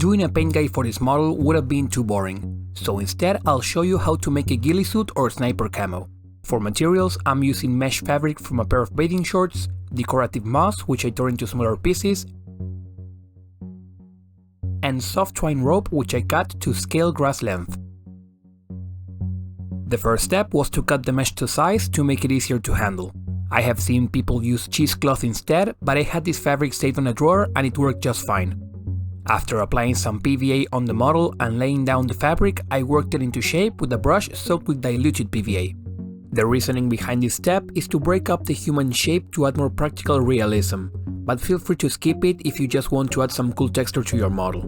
Doing a paint guide for this model would have been too boring, so instead I'll show you how to make a ghillie suit or sniper camo. For materials, I'm using mesh fabric from a pair of bathing shorts, decorative moss which I tore into smaller pieces, and soft twine rope which I cut to scale grass length. The first step was to cut the mesh to size to make it easier to handle. I have seen people use cheesecloth instead, but I had this fabric saved on a drawer and it worked just fine. After applying some PVA on the model and laying down the fabric, I worked it into shape with a brush soaked with diluted PVA. The reasoning behind this step is to break up the human shape to add more practical realism, but feel free to skip it if you just want to add some cool texture to your model.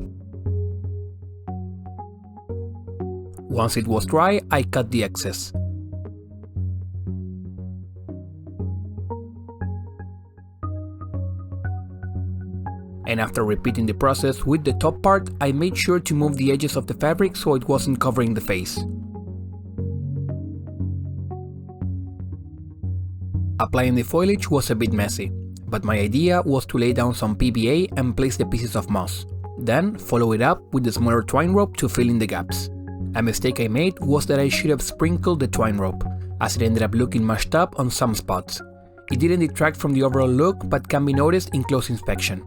Once it was dry, I cut the excess. And after repeating the process with the top part, I made sure to move the edges of the fabric so it wasn't covering the face. Applying the foliage was a bit messy, but my idea was to lay down some PVA and place the pieces of moss, then follow it up with the smaller twine rope to fill in the gaps. A mistake I made was that I should have sprinkled the twine rope, as it ended up looking mashed up on some spots. It didn't detract from the overall look, but can be noticed in close inspection.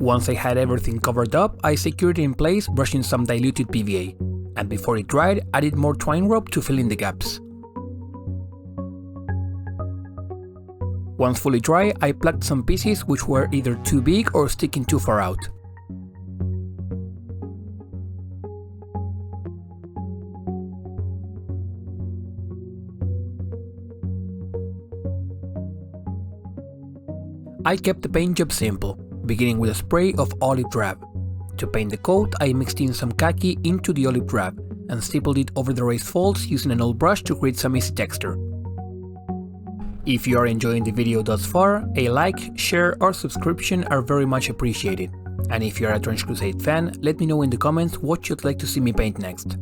Once I had everything covered up, I secured it in place brushing some diluted PVA, and before it dried, added more twine rope to fill in the gaps. Once fully dry, I plucked some pieces which were either too big or sticking too far out. I kept the paint job simple, beginning with a spray of olive drab. To paint the coat, I mixed in some khaki into the olive drab and stippled it over the raised folds using an old brush to create some easy texture. If you are enjoying the video thus far, a like, share or subscription are very much appreciated. And if you are a Trench Crusade fan, let me know in the comments what you'd like to see me paint next.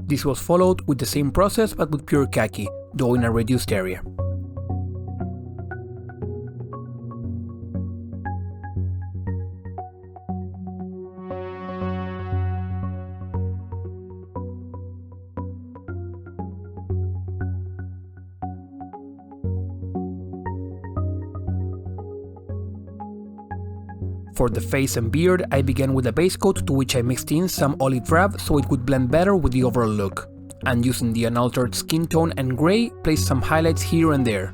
This was followed with the same process but with pure khaki, though in a reduced area. For the face and beard, I began with a base coat to which I mixed in some olive drab so it would blend better with the overall look, and using the unaltered skin tone and grey, placed some highlights here and there.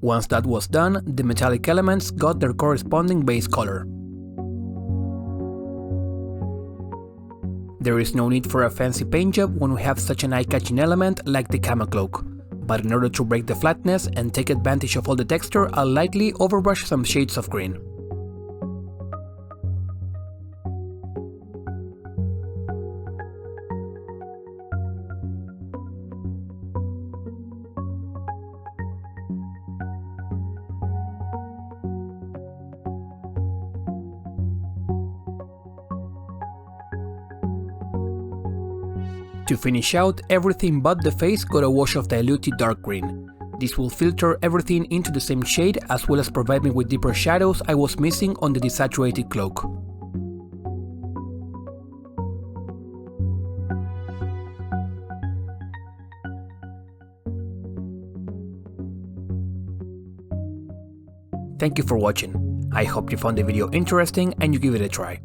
Once that was done, the metallic elements got their corresponding base color. There is no need for a fancy paint job when we have such an eye-catching element like the Camo Cloak, but in order to break the flatness and take advantage of all the texture, I'll lightly overbrush some shades of green. To finish out, everything but the face got a wash of diluted dark green. This will filter everything into the same shade as well as provide me with deeper shadows I was missing on the desaturated cloak. Thank you for watching. I hope you found the video interesting and you give it a try.